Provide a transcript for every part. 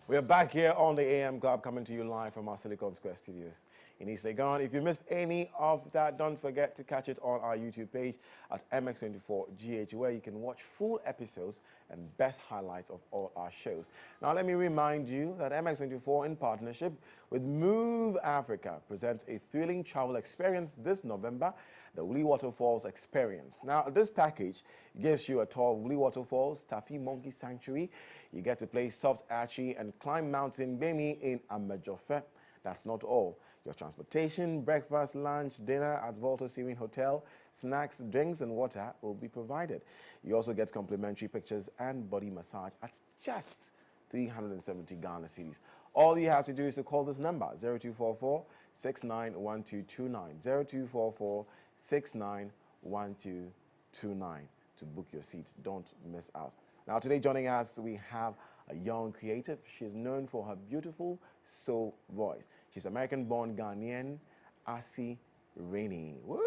We're back here on the AM Club, coming to you live from our Silicon Square studios in East Legon. If you missed any of that, don't forget to catch it on our YouTube page at MX24GH, where you can watch full episodes and best highlights of all our shows. Now, let me remind you that MX24, in partnership with Move Africa, presents a thrilling travel experience this November, the Woolly Waterfalls Experience. Now, this package gives you a tour of Woolly Waterfalls, Taffy Monkey Sanctuary. You get to play soft archery and climb Mountain Bemi in Amajofe. That's not all. Your transportation, breakfast, lunch, dinner at Volta Serene Hotel, snacks, drinks, and water will be provided. You also get complimentary pictures and body massage at just 370 Ghana cedis. All you have to do is to call this number, 0244 691229, 0244 691229 to book your seat. Don't miss out. Now, today joining us, we have a young creative. She is known for her beautiful soul voice. She's American-born Ghanaian, Asi Renie. Woo!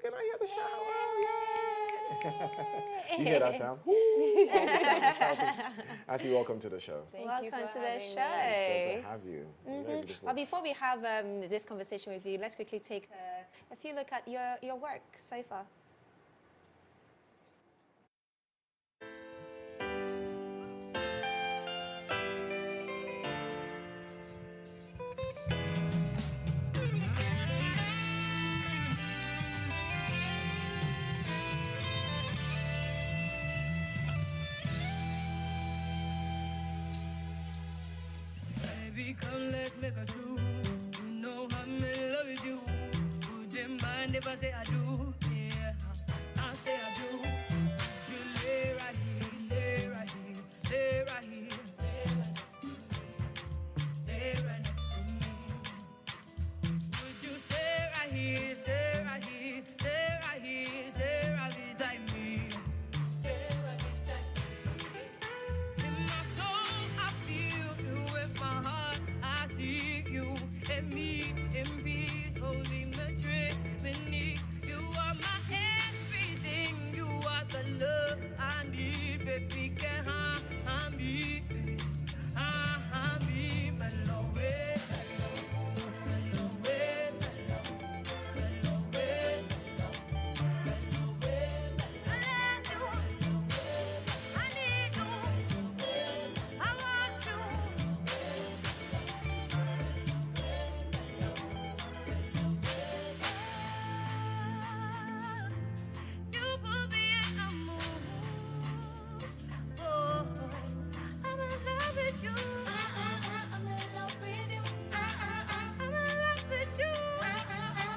Can I hear the shout? Yay! You hear that sound? Woo! Asi, welcome to the show. Welcome to the show. It's good to have you. Very beautiful. But before we have this conversation with you, let's quickly take a few look at your work so far. Come, let's make a true. You know I'm in love with you. Would you mind if I say I do? Yeah, I say I do. You lay right here, lay right here, lay right here, lay right next to me. Would you stay right here, stay right here, stay right here, stay right beside me? Stay right beside me. In my soul, I feel you with my heart. I see you and me in peace, holding the tree beneath. You are my everything. You are the love I need, baby. Can I be, mellow way, mellow way, mellow way, mellow way. I need you, I need you, I want you. You put me in a mood. Oh, I'm in love with you. I'm in love with you. I'm in love with you.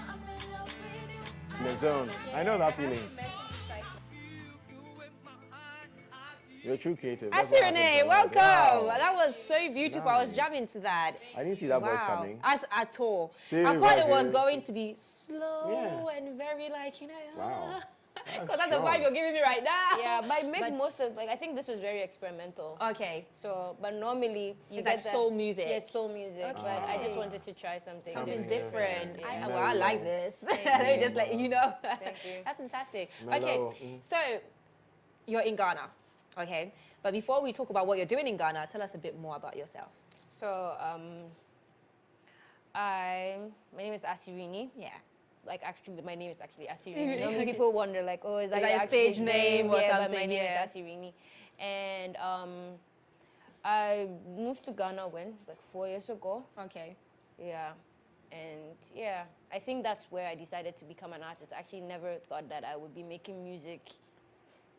I'm in love with you. In the zone. I know that feeling. You're a true creative. That's Asi what happens Renie, in life. welcome. Wow. That was so beautiful. I was Nice. jamming to that. I didn't see that voice coming. At all. Stay I thought right it was here. going to be slow Yeah. and very like, you know. Wow. Because that's the strong. vibe you're giving me right now. Yeah, but I make most of, like, I think this was very experimental. Okay. So, but normally you It's get like that- soul music. Yeah, it's soul music. But I just wanted to try something. Something Something different. Yeah. I Mellow. like this. Let me just let you know. Thank you. That's fantastic. Mellow. Okay, so you're in Ghana, okay? But before we talk about what you're doing in Ghana, tell us a bit more about yourself. So, my name is Asi Renie. Yeah. Like, actually, my name is actually Asi Renie. Normally people wonder, like, oh, is that that your actual stage name or yeah, but my something? name Yeah. is Asi Renie. And I moved to Ghana like 4 years ago. Okay. Yeah. And yeah, I think that's where I decided to become an artist. I actually never thought that I would be making music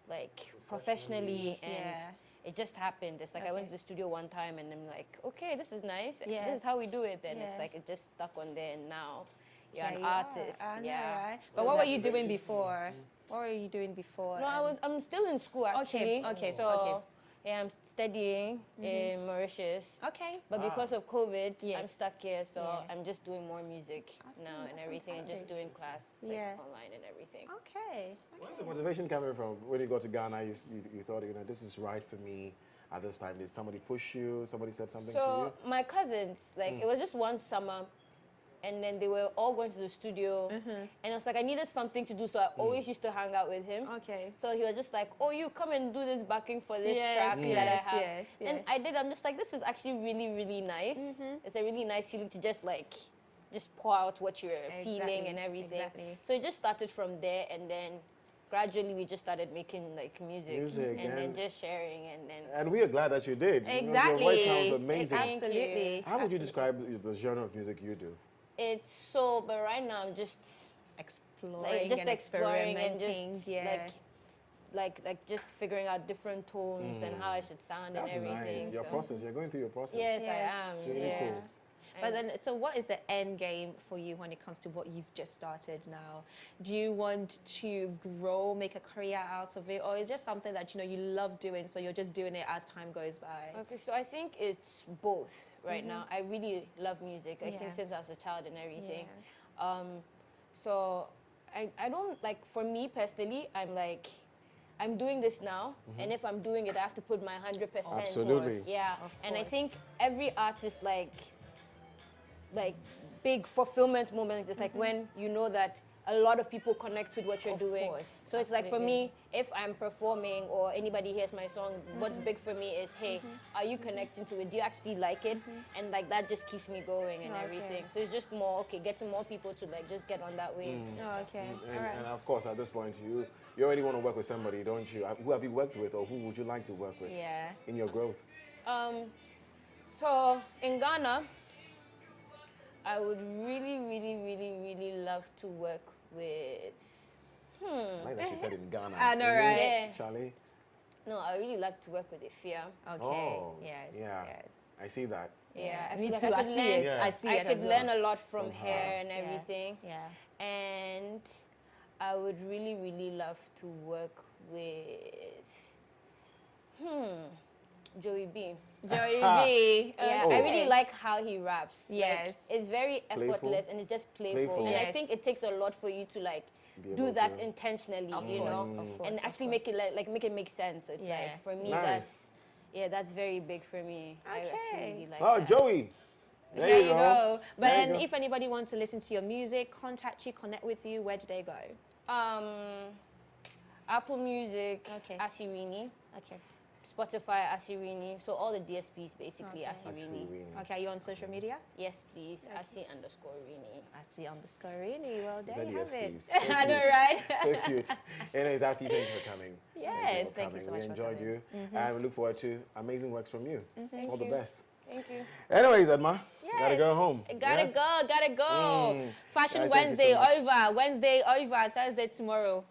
like professionally, and Yeah. it just happened. It's like I went to the studio one time and I'm like, okay, this is nice. Yeah. This is how we do it. Then Yeah. it's like it just stuck on there, and now you're Yeah, an you are. artist. I know, yeah. right? So But what were that's you doing actually- before? What were you doing before? No, I'm still in school actually. okay, So okay. yeah, I'm studying in Mauritius. Okay. But because of COVID, I'm Yes. stuck here, so Yeah. I'm just doing more music now and that's everything, and just fantastic. doing class like, Yeah. online and everything. Okay. Where's the motivation coming from? When you got to Ghana, you thought, this is right for me at this time. Did somebody push you? Somebody said something to So you? my cousins, like it was just one summer, and then they were all going to the studio, and it was like I needed something to do, so I always used to hang out with him. Okay. So he was just like, "Oh, you come and do this backing for this Yes, track that I have," yes, and yes. I did. I'm just like, this is actually really, really nice. It's a really nice feeling to just pour out what you're feeling and everything. Exactly. So it just started from there, and then gradually we just started making like music and then just sharing, and then And we are glad that you did. Exactly. Your voice sounds amazing. Absolutely. How would you describe the genre of music you do? it's so. But right now I'm just Exploring just and exploring and experimenting. just Yeah. like just figuring out different tones and how it should sound That's and everything. nice. Your so- process. You're going through your process. Yes, Yes. I am. It's really yeah. cool. But then, so what is the end game for you when it comes to what you've just started now? Do you want to grow, make a career out of it, or is it just something that you love doing, so you're just doing it as time goes by? Okay, so I think it's both right now. I really love music. I Yeah. think since I was a child and everything. So I don't like, for me personally, I'm doing this now, and if I'm doing it, I have to put my 100%. Absolutely. Yeah, Of and I course. think every artist big fulfillment moment is like when you know that a lot of people connect with what you're Of doing. course, So it's like for absolutely. me, if I'm performing or anybody hears my song, what's big for me is, hey, are you connecting to it? Do you actually like it? And like that just keeps me going and Okay. everything. So it's just more, getting more people to like just get on that wave. Oh, okay. And, All right. and of course, at this point, you already want to work with somebody, don't you? Who have you worked with, or who would you like to work with Yeah. in your growth? So in Ghana, I would really, really, really, really love to work with. I like that she said in Ghana. I know, It is, right? Charlie? No, I really like to work with Ifia. Okay. Oh, yes. yeah. Yes. I see that. Yeah, I Me feel too. like I could see learn- it. Yeah. I see I it. could as learn well. a lot from From her her. and everything. Yeah. And I would really, really love to work with Joey B. Joey B. Yeah, Oh. I really like how he raps. Like, Yes. it's very Playful. effortless and it's just playful. Playful. And I Yes. think it takes a lot for you to like Be do able that to- intentionally, Of you course, know, of course, and of actually course. make it make it make sense. So it's Yeah. like for me Nice. that's very big for me. I actually Okay. really like Oh, that. Joey. There you go. But There you then go. if anybody wants to listen to your music, contact you, connect with you, where do they go? Apple Music, Okay. Asi Renie. Okay. Spotify, Asi Renie. So all the DSPs basically, Okay. Asi That's Renie. really- Okay, are you on social media? Yes, please. Asi_Renie. Asi_Renie. Well, Is there that you have it. DSPs? So I know, cute. right? So cute. Anyways, Asi, thank you for coming. Yes, for thank you so coming. much We for enjoyed coming. you, and we look forward to amazing works from you. All the you. best. Thank you. Anyways, Edma, gotta Yes. go home. Gotta Yes? go, gotta go. Fashion Guys, thank you Wednesday so much. over, Wednesday over, Thursday tomorrow.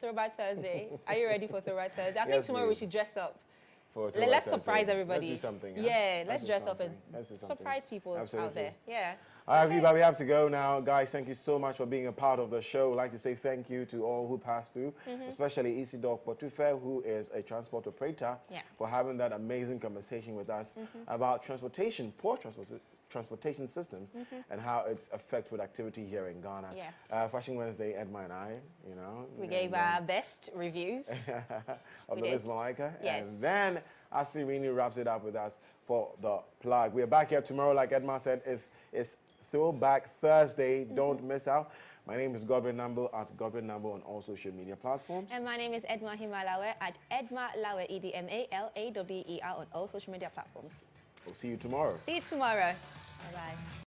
Throwback Thursday. Are you ready for Throwback Thursday? I think Yes, tomorrow we please. should dress up. For Let's Throwback Thursday. surprise everybody. Let's do something. Huh? Yeah, let's do dress up and something. Let's do something. surprise people out Absolutely. there. Yeah. All right, but we have to go now. Guys, thank you so much for being a part of the show. I'd like to say thank you to all who passed through, especially Isidore Potufe, who is a transport operator, Yeah. for having that amazing conversation with us about transportation, poor transportation systems, and how it's affect with activity here in Ghana. Yeah. Fashion Wednesday, Edma and I, We gave our best reviews. of We the Miss did. Malaika. Yes. And then Asi Renie wraps it up with us for the plug. We're back here tomorrow, like Edma said. If it's Throwback Thursday, don't miss out. My name is Godwin Nambo at Godwin Nambo on all social media platforms. And my name is Edma Himalawe at Edma Lawe, EDMALAWER on all social media platforms. We'll see you tomorrow. See you tomorrow. Bye-bye.